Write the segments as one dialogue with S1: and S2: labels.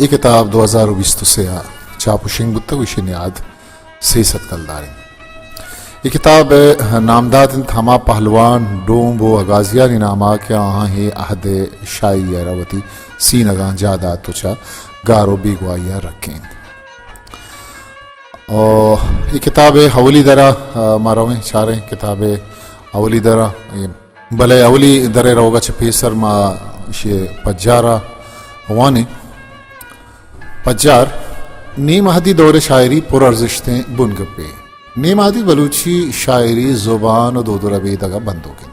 S1: ये किताब 2020 से चापुशिंग बुत्तक विशिनियाद सेसत कलदारिन. ये किताब नामदाद थमा पहलवान डोम वो अगाजिया निनामा के आहा ही अहद शायरी रवती सीन अगां जादा तुचा गारो बीगवाइया रखें. और ये किताब हवली दरा मारों चारे किताब हवली दरा भले हवली दरे रोगा चपेसर मा शे पज्जारा वाने पज्जार नीम अहदी दौर शायरी पुरर्जिश्तें बुनगप्पे नीम अहदी बलूची शायरी ज़ुबान और दो रबेदगा बंदोगिन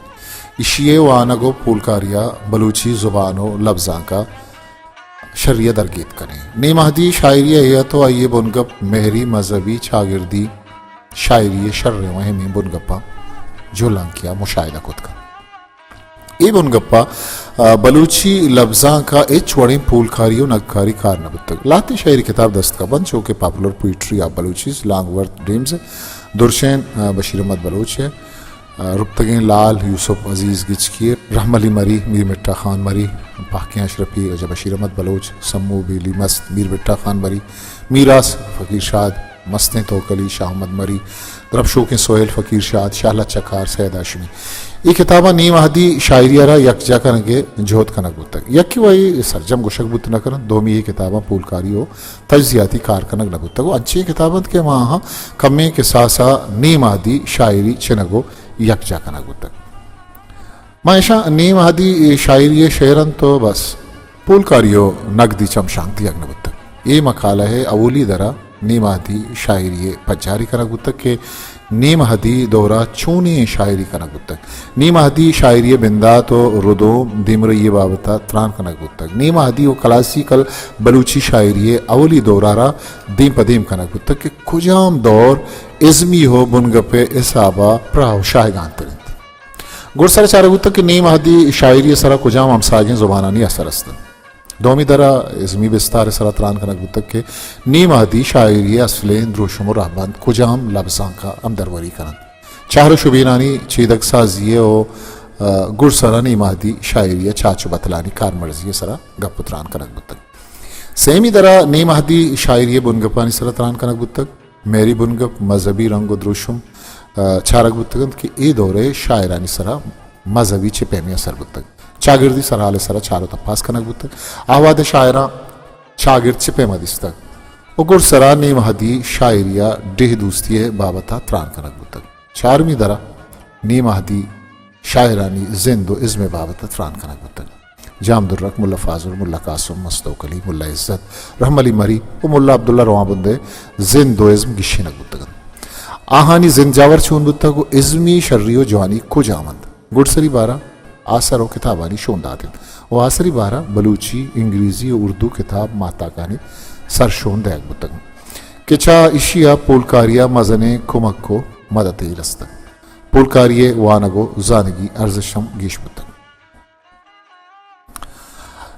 S1: इशिये वानगो पुलकारिया बलूची ज़ुबानो लफ्ज़ां का शरिया दरगीत करें. नीम अहदी शायरी है तो आइए बुनगप मेहरी मजहबी छागिर्दी शायरी शर्र वहमी बुनगप्पा झोलां किया मुशाहिदा खुद का ये बुनगप्पा बलूची लफ्ज़ां का एच वड़े पुलकारी और नगकारी कारनबुत्तक लाते शायरी किताब दस्तकबंद जो कि popular poetry of Balochis long worth dreams दुरशैन बशीर अहमद बलूच है रुप्तगीन लाल यूसुफ अजीज़ गिचकी रहमली मरी मीर मिट्टा खान मरी पाकियाँ अशरफी अजब बशीर अहमद बलूच सम्मू बेली मस्त मीर मिट्टा खान मरी मीरास फ़कीर शाद मस्तें तोकली शाह अहमद मरी रबशो के सोहेल फ़कीर शाद शाहला चकार सैयद हाशमी. ये किताबा नीम अहदी शायरी अरा यकजा कनगे जोत कनक बुतक यकी वही सरजम गुशक बुत न करन दोमी ये किताबा पुलकारी हो तज्जियाती कार कनक न बुतक अच्छी किताबत के वहाँ कमे के सासा नीम अहदी शायरी चनगो यकजा कनक बुतक मायशा नीम अहदी शायरी शेरन तो बस पुलकारी हो नगदी चम शांति अग्न बुतक. ये मकाला है अवली दरा नीम अहदी शायरी पज्जारी कनक बुतक के नीम अहदी दौरा चूनी शायरी कनक बुतक नीम अहदी शायरी बिंदा तो रुदो दिमर ये बाबता त्रान कनक बुतक नीम अहदी वो क्लासिकल बलूची शायरी अवली दौरारा दीम पदीम कनक बुतक के खुजाम दौर इज़मी हो बुनगपे इसाबा प्राव शाहगान तरिंद गुरसर चारे बुतक के नीम अहदी शायरी सरा खुजाम हम साजें जुबानानी असर अस्तन दोमी दरा इज़मी बिस्तार सरा त्रान कनक बुतक के नीम अहदी शायरी असलें द्रोशुम रहबंद कुजाम लफ्ज़ां का अमदरवरी करन चाहरो शुबीनानी चीदक साजिए ओ गुरसरा नीम अहदी शायरी चाचु बतलानी कार मर्जी सरा गपुत्रान कनक बुतक. सेमी दरा नीम अहदी शायरी बुनगपानी सरा त्रान कनक बुतक मेरी बुनगप मजहबी रंग द्रोशुम चारक बुतक के ए दौरे शायरानी सरा मजहबी चिपेमी असर बुतक चागिर्दी सराले सरा चारो तपास कनक बुतक आवाद शायरा चागिर्द चिपे मदिस्तक उगुर सरा नीम अहदी शायरिया डेह दूस्ती बाबता त्रान कनक बुतक. चारमी दरा नीम अहदी शायरानी जिंदो इज़्म बाबता त्रान कनक बुतक जामदुर्रक मुल्ला फाजुल मुल्ला कासुम मस्तौकली मुल्ला इज़्ज़त रहमली मरी व मुल्ला अब्दुल्ला रवाबुंदे जिंदो इज़्म गिशिनक बुतक आहानी जिंद जावर छून बुतक इज़्मी शर्रियो जवानी को जामंद गुड़सरी बारा आसर और किताबानी शोंदातिन और आसरी बारा बलूची इंग्रेजी और उर्दू किताब माता कानी सर शोन दैग बुतक किचा इशिया पुलकारिया मजने कुमक को मदद रस्तक पुलकारिये वानगो जानगी अर्जशम गीश बुतक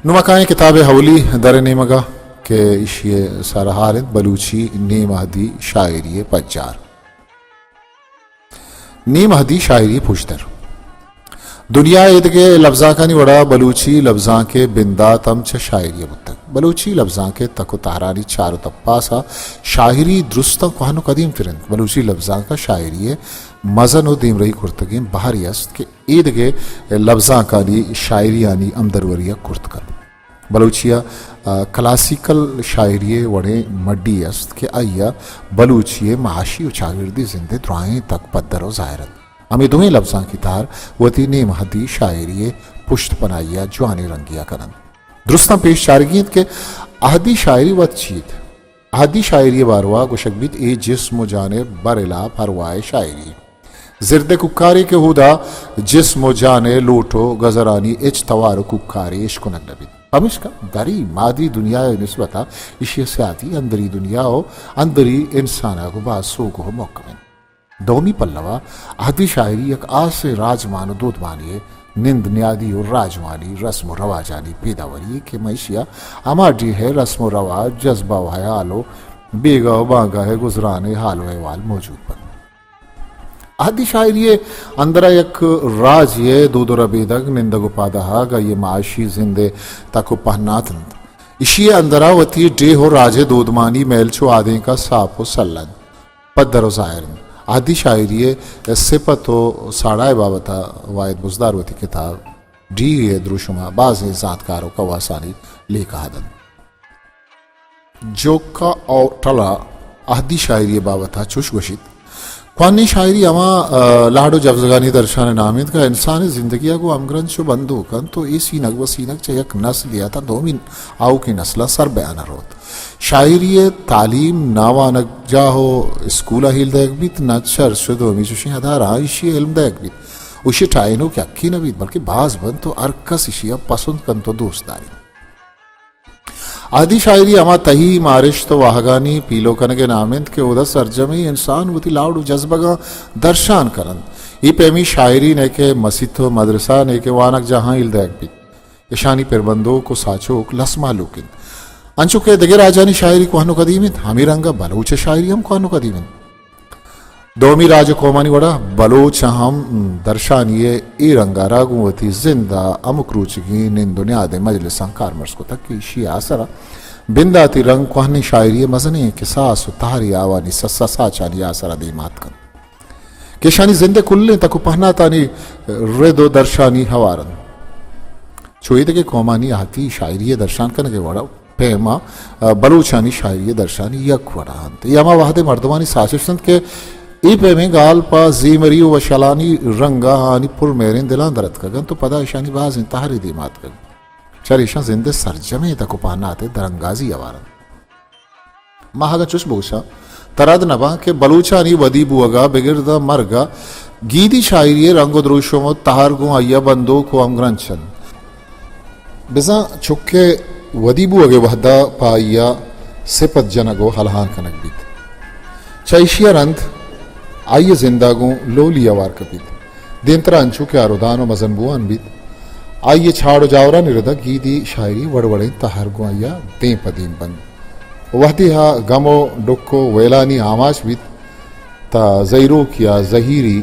S1: नुमकाएं किताब हवली दर नेमगा के इशिये सारा हारिद बलूची नीम अहदी शायरी पज्जार नीम अहदी शायरी पुश्तर दुनिया ईद के लफ्ज़ा का वड़ा बलूची लफ्ज़ा के बिंदा तम च शायरी बुतक बलूची लफ्ज़ा के तको तारानी चारो तपासा शायरी दुरुस्त कहनो कदीम फिरन बलूची लफ्ज़ा का शायरी मजन व दीम रही कुर्तगी बाहरी अस्त के ईद के लफ्ज़ा का नी शायरी यानी अमदरवरिया कुर्त कर बलूचिया क्लासिकल शायरी वड़े मड्डी अस्त के आइया बलूचिये माशी व चागिर्दी जिंदे दुआएं तक पद्दर व ज़ाहिरत हमें दोवें लफ्ज़ां की तार वती नीम अहदी शायरी पुश्त पनाइया जवानी रंगिया करन दुरुस्ता पेश चारगीत के अहदी शायरी वत चीत अहदी शायरी बारवा गुशकबित ए जिस्म जाने बरला फरवाए शायरी जिरद कुक्कारी के हुदा जिस्म जाने लोटो गजरानी इच तवार कुक्कारी इश्क नबी हमिश का दरी मादी दुनिया निस्बता इशिया से आती अंदरी दुनिया हो अंदरी इंसाना को बासो को मौकमिन दोमी पल्लवा अहदी शायरी एक आज से राजमान दूध मानिए निंद न्यादी और राजवानी रस्म रवाजानी पैदावारी के मैशिया अमाडी है रस्म रवाज जज्बा हयालो बेगा बागा है गुजरान हाल वाल मौजूद बन आदि शायरी अंदर एक राज ये दूदुरा बेदग निंदग उपादहा ये माशी जिंदे तक पहनाथ इशी अंदरावती डे हो राजे दूधमानी मेलचो आदि का सापो सल्लन पद्दरो जाहिर आदि शायरी सिपतो साड़ाए बाबता वायद बुजदारवती किताब डी ये द्रुशुमा बाज जातकारों का वासानी लेखा हदन जो का और टला आदि शायरी बाबता चुश गुशित ख्वानी शायरी अमा लाडो जफजगानी दर्शान नामिद का इंसानी जिंदगी को अमग्रन शो बंदो कन तो ये सीनक व सीनक चे एक नस्ल लिया था दो मिन आओ की नस्ल सर बयान रोत शायरी तालीम नावानक जाहो स्कूल हिल देख बीत नचर शुदो मिशुशी हदार आइशी इल्म देख बीत उशी टाइनो क्या की नबीत बल्कि बाज बन तो अरकस इशी अब पसंद कन तो दोस्तारी आदि शायरी अमा तही मारिश तो वाहगानी पीलो कन के नामिंद के उदा सरजमी इंसान वती लाउडू जज्बगा दर्शान करन ई पेमी शायरी ने के मसीतो मदरसा ने के वानक जहां इल देख भी यशानी पेरबंदो को साचोक लसमा लुकिन अंचु के दगे राजानी शायरी को हनु कदीमित हमीरंगा बलूच शायरी हम को हनु कदीमित दोमी राज कोमानी वड़ा बलोच हम दर्शानिये ई रंगा रागुवती जिंदा अमुक्रूचगी निंदुनिया दे मजलिस कारमर्स को तक की शी आसरा बिंदाती रंग कोहनी शायरी मजने के सास तारी आवानी सस्सा साचानी आसरा दे मात कन केशानी जिंदे कुल्ले तक पहना तानी रेदो दर्शानी हवारन चोईद के कोमानी आती शायरी दर्शान कन के वड़ा पेमा बलूचानी शायरी दर्शानी यक वड़ा यमा वाहदे मर्दवानी साशिशंत के ई पे में गाल पा जीमरी व शलानी रंगा हानी पुर मेरे दिलान दरत कगन तो पदा ईशानी बाज इंतहारी दी मात कगन चर ईशा जिंदे सरजमे तक पाना आते दरंगाजी अवारन महागा चुस बोशा तरद नबा के बलूचानी वदी बुअगा बिगिरदा मरगा गीदी शायरी रंगो द्रुशो मो तहार गो अय्या बंदो को अमग्रंचन बिजा चुक्के वदी बुअगे वहदा पाइया सिपत जनगो हलहान कनक बीत चैशिया रंत आइए जिंदागों लोली अवार कपित देंतरा अंचु के आरुदानो मजनबुआन बीत आइए छाड़ो जावरा निरदा गीदी शायरी वड़वड़े तहार गो आइया दे पदीन बंद वहदी हा गमो डुक्को वेलानी आमाश बीत ता जैरो किया जहीरी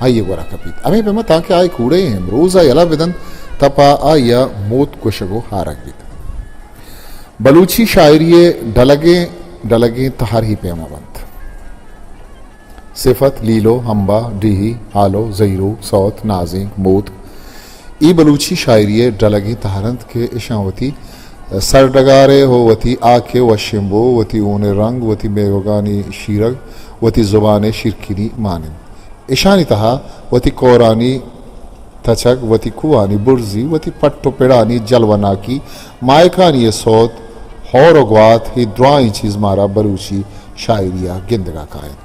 S1: आइए गोरा कपित अमे पे मत आके आए कूड़े हैं रोजा यला विदन तपा आइया मोत कुशगो हारक बीत बलूची शायरी डलगे डलगे तहार ही पेमा बंद सिफत लीलो हम्बा डीही हालो जहीरो सौत नाजिंग मोत ई बलूची शायरी डलगी तहरंत के इशावती सरडगारे हो वती आके वशिम्बो वती ऊने रंग वती बेवगानी शीरग वती जुबाने शिरकिनी मानिन इशानी तहा वती कोरानी तचक वती कुआनी बुर्जी वती पट्टो पेड़ानी जलवना की मायकानी सौत हौरगवात ही द्वाई चीज मारा बलूची शायरिया गिंदगा कायन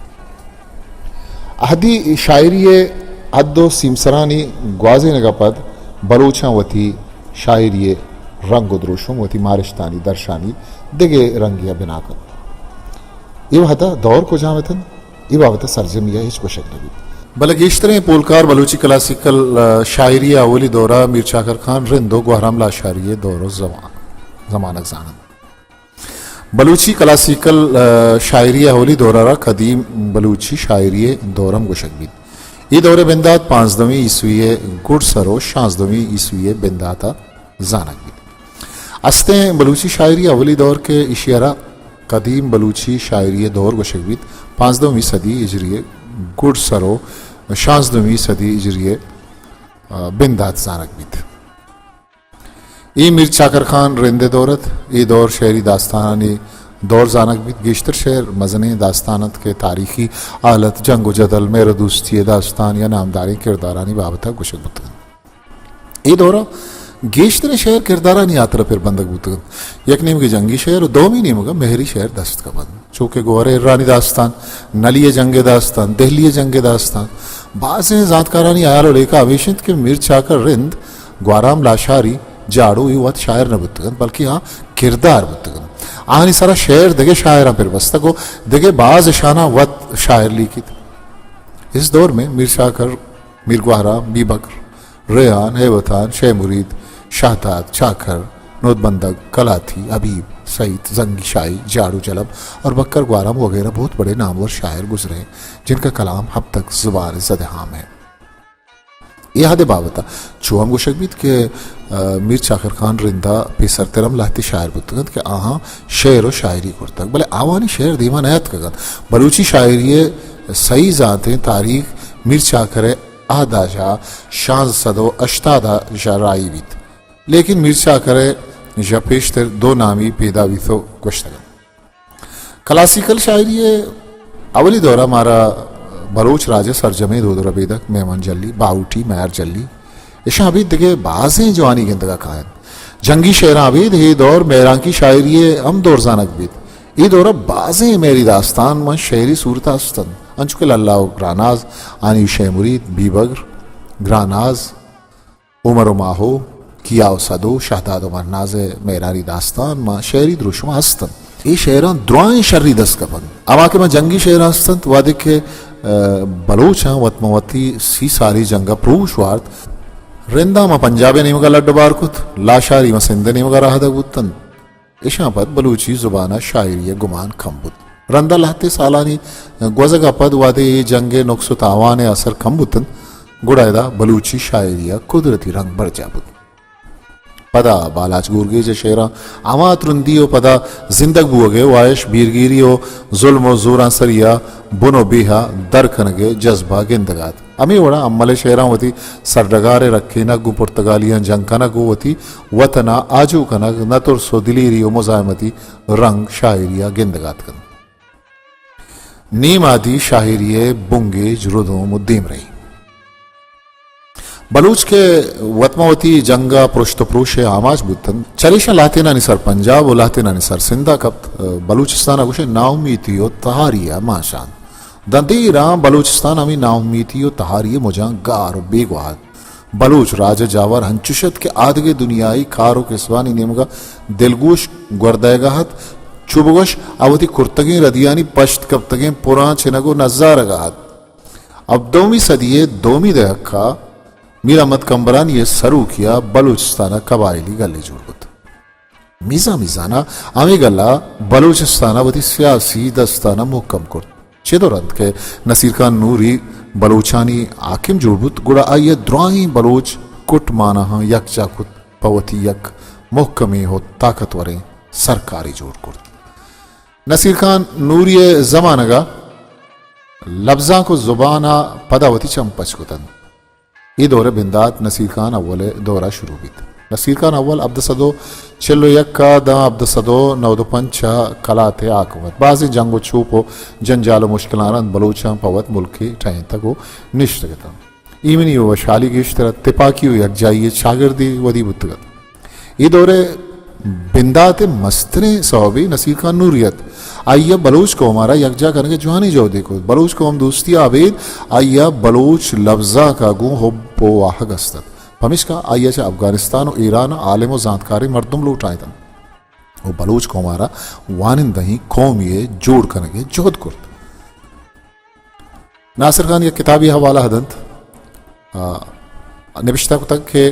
S1: अहदी शायरी अद्दो सिमसरानी ग्वाजे नगा पद बलूचा वती शायरी रंग द्रोशुम वती मारिश्तानी दर्शानी दिगे रंगिया बिनाकर ये हता दौर को जामतन ये बाबत सरजमिया हिच को शक नबी बलगेश्तरे पोलकार बलूची क्लासिकल शायरी अवली दौरा मीर चाकर खान रिंदो गुहराम ला शायरी दौरो जमानक जानन बलूची क्लासिकल शायरी अवली दौरा कदीम बलूची शायरी दौरम गुशकबीत ये दौरे बिंदात 5वीं ईस्वी गुड़ सरो 6वीं ईस्वी बिंदाता जानक बीत अस्ते बलूची शायरी अवली दौर के इशियारा कदीम बलूची शायरी दौर गुशकबीत 5वीं सदी इजरिए गुड़ सरो 6वीं सदी इजरिए बिंदात जानक बीत ये मीर चाकर खान रिंदे दौरत ये दौर शहरी दास्तानी दौर जानक भी गेश्तर शहर मजने दास्तानत के तारीखी आलत जंग जदल मेरा दोस्ती दास्तान या नामदारी किरदारानी बाबता गुशक बुतगन ये दौरा गेश्तर शहर किरदारानी यात्रा फिर बंदक बुतगन यक नीम के जंगी शहर दो मी नीम का मेहरी शहर दस्त का बंद चूँकि गोरे रानी दास्तान नलिए जंगे दास्तान दहलिए जंगे दास्तान बाज जातकारानी आयालो लेका अवेशित के मीर चाकर रिंद ग्वाराम लाशारी जाड़ो ये वत शायर न बुतगन बल्कि हाँ किरदार बुतगन आनी सारा शेर दगे शायर फिर बस्ता को दगे बाज शाना वत शायर लिखित इस दौर में मीर शाकर मीर ग्वारा बी बकर रेहान, हेवतान, शे मुरीद, शाहताद, चाखर, नोटबंदक, कलाथी, अबीब, सईद, जंगी शाही, जाड़ू जलब और बक्कर ग्वारम वगैरह बहुत बड़े नामवर शायर गुजरे जिनका कलाम अब तक जुबान ज़द-ए-आम है। यह हद बावता चुहम गुशक बीत के मीर चाकर खान रिंदा पेसर तिरम लाती शायर बुतगत के आहा शेर व शायरी कुर्तक भले आवानी शेर दीवा नयत कगन बलूची शायरी सही जाते तारीख मीर चाकर आदाजा शाज सदो अश्तादा शराई बीत लेकिन मीर चाकर जपेशतर दो नामी पैदा विथो कुश्तगन क्लासिकल शायरी अवली दौरा मारा बलोच राजे सरजमे दो रबेदक मेमन जल्ली बाउटी मैर जल्ली इशा आबिद दिगे बाजें जवानी गिंदगा कायन जंगी शेर आबिद हे दौर मेरा की शायरी हम दौर जानक बीद ये दौरा बाजें मेरी दास्तान में शेरी सूरत अस्तन अंचुकल अल्लाह ग्रानाज आनी शे मुरीद बीबगर ग्रानाज उमर माहो किया सदो शाहदाद उमर नाज मेरारी दास्तान में शेरी द्रुशमा अस्तन ये शेरान द्रुआएं शर्री दस कपन अमा के मैं जंगी शेर अस्तन वादे के बलोच वतमवती सी सारी जंगा प्रूश वार्त रिंदा में पंजाबे निमगा लड्ड बारकुत लाशारी में सिंध निमगा राह दगुतन इशा पद बलूची जुबाना शायरी गुमान खम्बुत रंदा लाते सालानी ग्वजगा पद वादे ये जंगे नुक्सो तावाने असर खम्बुतन गुड़ायदा बलूची शायरिया कुदरती रंग भर जाबुत पदा बालाच गुरगे जे शेरा आमात रुंदियो पदा जिंदग बुगे वायश बीरगिरियो जुल्म जोरा सरिया बुनो बेहा दरखनगे जज्बा गिंदगात अमी वड़ा अम्मले शेरा वती सरडगारे रखे नगु पुर्तगालियां जंकना गो वती वतना आजू कनग नतुर सो दिलीरियो मुजामती रंग शायरिया गिंदगात कन नीम आदि शायरिये बुंगे जुरुदो मुद्दीम रही बलूच के वतमावती जंगा पृष्ठ प्रोश आमाज बुतन चलिशा लातेना निसर पंजाब लातेना निसर सिंधा कप बलूचिस्तान अगुशे नाउमीतियो तहारिया माशान दंदीरा बलूचिस्तान अमी नाउमीतियो तहारिया मुजा गार बेगवाद बलूच राज जावर हंचुशत के आदगे दुनियाई खारो के स्वानी नेमगा दिलगोश गुर्दैगाहत चुबगोश अवती कुर्तगे रदियानी पश्त कप्तगे पुरा छिनगो नजारगाहत अब दोमी सदिये दोमी दहक्का मीर अहमद कंबरान ये सरू किया बलूचिस्ताना कबायली गले जोड़बुत मीजा मीजाना आमी गल्ला बलूचिस्ताना वती सियासी दस्ताना मुहकम कुर्त चेदोरंत के नसीर खान नूरी बलूचानी आकिम जोड़बुत गुड़ा आइये द्राही बलूच कुट माना यक जाकुत पवती यक मुहकमी हो ताकतवरें सरकारी जोड़ कुर्त नसीर खान नूरी जमानगा लफ्जा को जुबाना पदावती चंपच कुतन ये दौरे बिंदात नसीर खान अव्वल दौरा शुरू भी नसीर खान अव्वल अब्द सदो चिल्लो यक्का दा अब्द सदो नवदो पंचा कलाते आकवत बाजी जंगो छूपो जंजालो मुश्किलान बलूचा पवत मुल्की टाइम तक निश्चित ईमनी व शाली गिश्तर तिपाकी यकजाइए शागिर्दी वदी बुतगत ये दौरे बिंदात मस्तने सौबी नसीर खान नूरियत आइया बलूच को हमारा यकजा करके जुआनी जो देखो बलूच को हम दोस्ती आवेद आइया बलूच लफ्जा का गु हुब्बो वाहगस्तत पमिश का आइया चे अफगानिस्तान और ईरान आलिम व जानकारी मर्दुम लूट आए तन वो बलूच को हमारा वानिंदही कौम ये जोड़ करके जोध कुर्त नासिर खान ये किताबी हवाला हदंत निबिश्ता तक के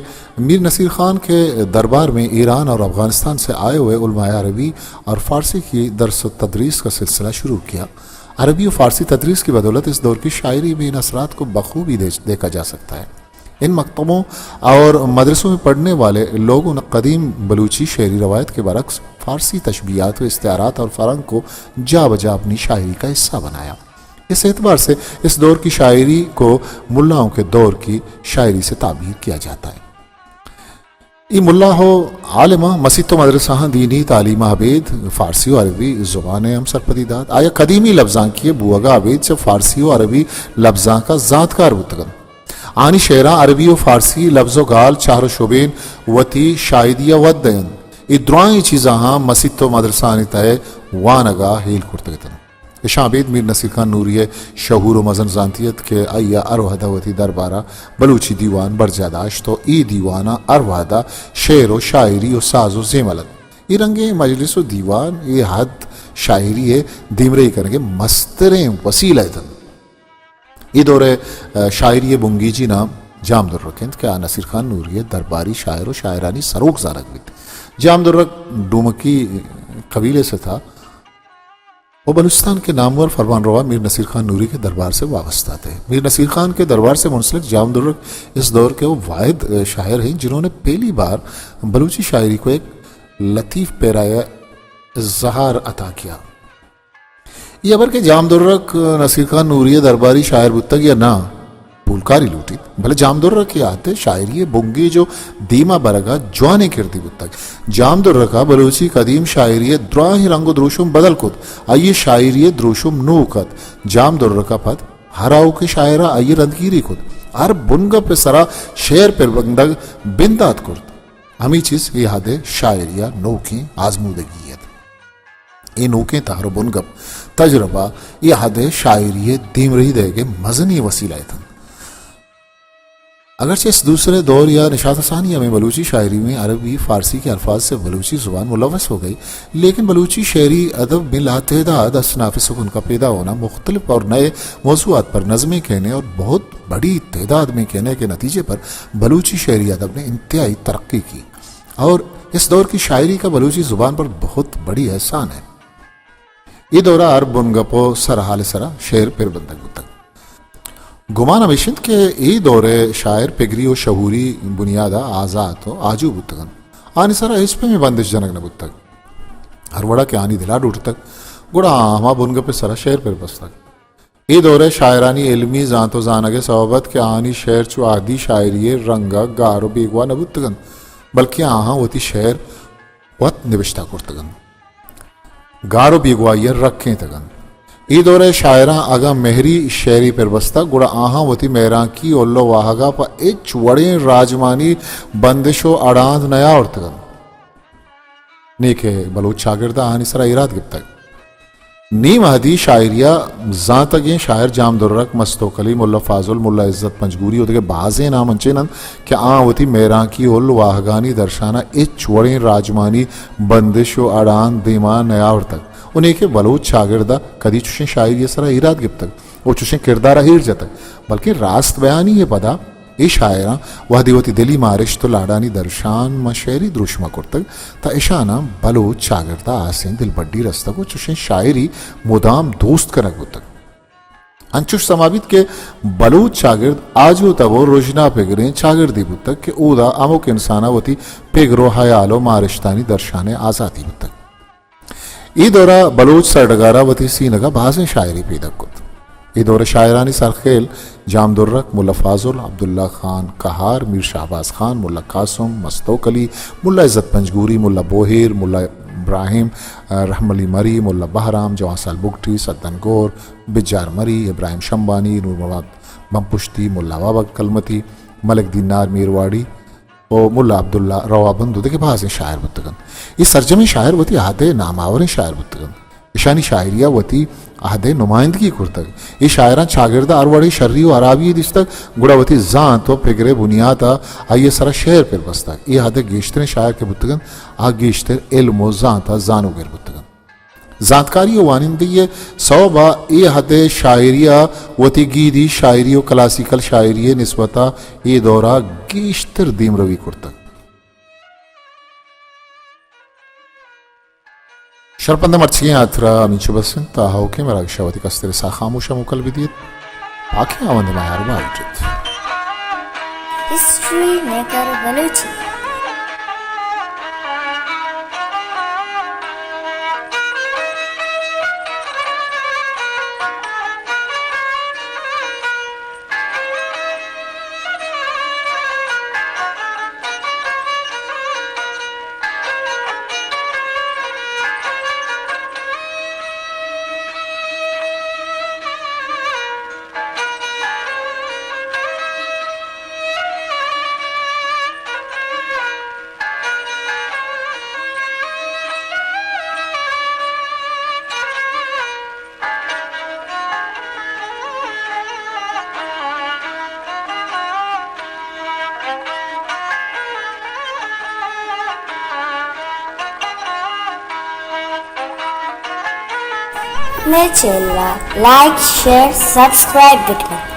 S1: मीर नसीर खान के दरबार में ईरान और अफ़गानिस्तान से आए हुए उलमाए अरबी और फ़ारसी की दरस तदरीस का सिलसिला शुरू किया। अरबी और फ़ारसी तदरीस की बदौलत इस दौर की शायरी में इन असरात को बखूबी देखा जा सकता है। इन मकतबों और मदरसों में पढ़ने वाले लोगों ने कदीम बलूची शेरी रवायत के बरक्स फ़ारसी तशबीहात व इस्तिआरात और फ़रंग को जा बजा अपनी शायरी का हिस्सा बनाया। इस एतबार से इस दौर की शायरी को मुल्लाओं के दौर की शायरी से ताबीर किया जाता है। ये मुल्ला हो आलिमा मसीत मदरसा दीनी तालीम आबेद फ़ारसी और अरबी ज़ुबान हम सरपदीदात आया कदीमी लफ्ज़ां की बुआगा आबेद से फ़ारसी और अरबी लफ्ज़ां का ज़ातकार बुतगन आनी शेरा अरबी और फ़ारसी लफ्ज़ो गाल चार शुबेन वती शायदिया वदयन ये दुआएं चीज़ा हाँ मसीत मदरसा तय वानगा हेल कुर्तगतन शाबेद मीर नसीर खान नूरिय शहूर मजन जानतियत के अय्या अरवहदावती दरबारा बलूची दीवान बरजादाश तो ई दीवाना अरवहदा शेर व शायरी व साजो जेमलत ये रंगे मजलिस दीवान ये हद शायरी है दिमरे करेंगे मस्तरें वसीला तन ये दौरे शायरी बुंगीजी नाम जाम दुर्रकेंद के नसीर खान नूरिये दरबारी शायर और शायरानी सरोग जारक भी थे। जाम दुर्रक डुमकी कबीले से था। वो बलूचिस्तान के नामवर फरमानरवा मीर नसीर खान नूरी के दरबार से वाबस्ता थे। मीर नसीर खान के दरबार से मुंसलिक जाम दुर्रक इस दौर के वो वाहिद शायर हैं जिन्होंने पहली बार बलूची शायरी को एक लतीफ़ पैराया ज़हार अता किया। ये अबर के जाम दुर्रक नसीर खान नूरी दरबारी शायर बुतक या ना पुलकारी लूटी भले जाम दुर्रक के आते शायरी बुंगी जो दीमा बरगा जवाने किरती बुतक जाम दुर्रका बलूची कदीम शायरी द्राही रंगो द्रोशुम बदल कुत आइए शायरी द्रोशुम नूकत जाम दुर्रका पद हराओ के शायरा आइए रंदगीरी कुत आर बुनगा पे सरा शेर पर बंदग बिंदात कुर्त हमी चीज ये हादे शायरिया नोकी आजमूदगी ये नोके तारो बुनगप तजरबा ये हादे शायरी दीम रही देगे मजनी वसीला था। अगरचे इस दूसरे दौर या निशात सानिया में बलूची शायरी में अरबी फारसी के अल्फाज से बलूची जुबान मुलवस हो गई, लेकिन बलूची शेरी अदब में लातेदाद असनाफ़ सुकून का पैदा होना, मुख्तलिफ और नए मौज़ूआत पर नज़में कहने और बहुत बड़ी तादाद में कहने के नतीजे पर बलूची शेरी अदब ने इंतहाई तरक्की की और इस दौर की शायरी का बलूची जुबान पर बहुत बड़ी एहसान है। ये दौरा अरब बुनगपो सर हाल सरा शेर पिर बंदग तक गुमान अमिशिंद के ये दौरे शायर पिगरी और शहूरी बुनियादा आज़ाद हो आजू बुतगन आने सारा इस पे में बंदिश जनक न बुतक हरवड़ा के आनी दिला डूट तक गुड़ा आमा बुनग पे सरा शेर पर बस तक ये दौरे शायरानी इल्मी जानतो जानगे सवबत के आनी शेर चु आदि शायरी रंगा गारो बेगवा न बुतगन बल्कि आहा होती शेर वत निविष्टा कुर्तगन गारो बेगवा ये रखें तगन ई दौरे शायरा अगा मेहरी शेरी पर बस्ता गुड़ा आहा वती मेहरा की ओल्लो वाहगा पा एच वड़े राजमानी बंदिशो अड़ांध नया और तगन नेके बलोच शागिर्दा आनी सरा इराद गिप्तक नीम हदी शायरिया जातगे शायर जाम दुर्रक मस्तोकली मुल्ला फाजुल मुल्ला इज्जत पंजगूरी होते के बाजे नाम अंचेनंद कि आ होती मेहरा की ओल वाहगानी दर्शाना एच वड़े राजमानी बंदिशो अड़ांध दीमा नया और तक उन्हें के बलोच शागिर्दा कदी चुशे शायर ये सरा इराद गिप्तक वो चुशे किरदार हीर जतक बल्कि रास्त बयानी ये पदा ये शायरा वह दिवती दिली मारिश तो लाडानी दर्शान मशेरी द्रुशमा कुर्तक ता इशाना बलोच शागिर्दा आसें दिल बड्डी रस्ता को चुशे शायरी मुदाम दोस्त करक बुतक अंचुश समाबित के बलोच शागिर्द आजो तबो रोजना पेगरे शागिर्दी बुतक के ऊदा अमुक इंसाना वती पेगरो हयालो मारिशतानी दर्शाने आजादी बुतक ये दौरा बलोच सरडगारा वती सीनगा भाज़ें शायरी पैदा कुत ये दौरे शायरानी सरखेल जाम दुर्रक मुल्ला फाजुल अब्दुल्ला खान कहार मीर शाहबाज खान मुल्ला कासम मस्तोकली मुल्ला इज्जत पंजगूरी मुल्ला बोहिर मुल्ला इब्राहिम रहमली मरी मुल्ला बहराम जवासाल बुगटी सद्दन गौर बिजार मरी इब्राहिम शम्बानी नूर मुराद बमपुश्ती मुल्ला वाबक कलमती मलिक दीनार मीरवाड़ी और मुल्ला अब्दुल्ला रवा बंदू देखे भाज़ें शायर बुतगन ये सरजमी शायर वती आहदे नामावर शायर बुतगन ईशानी शायरिया वती आहदे नुमाइंदगी कुर्तक ये शायरा शागिर्दा अरवड़ी शर्री और अराबी दिस्तक गुड़ावती जान तो फिक्रे बुनियादा आइए सरा शेर पर बस्तक ये आहदे गेश्तर शायर के बुतगन आ गेश्तर इल्म जानता जानो गिर बुतगन जानकारी वानिंदी ये सौबा ये हदे शायरिया वती गीदी शायरी क्लासिकल शायरी निस्बता ये दौरा गेश्तर दीम रवी कुर्तक शरपंद मर्ची आथरा मिंचु बसन ताहाउ के मेरा शावती कस्तेरे सा खामोशा मुकल विदियत पाके आवंद मायार बाइट
S2: हिस्ट्री मेकर बलूची मेरे चैनल लाइक शेयर सब्सक्राइब करें।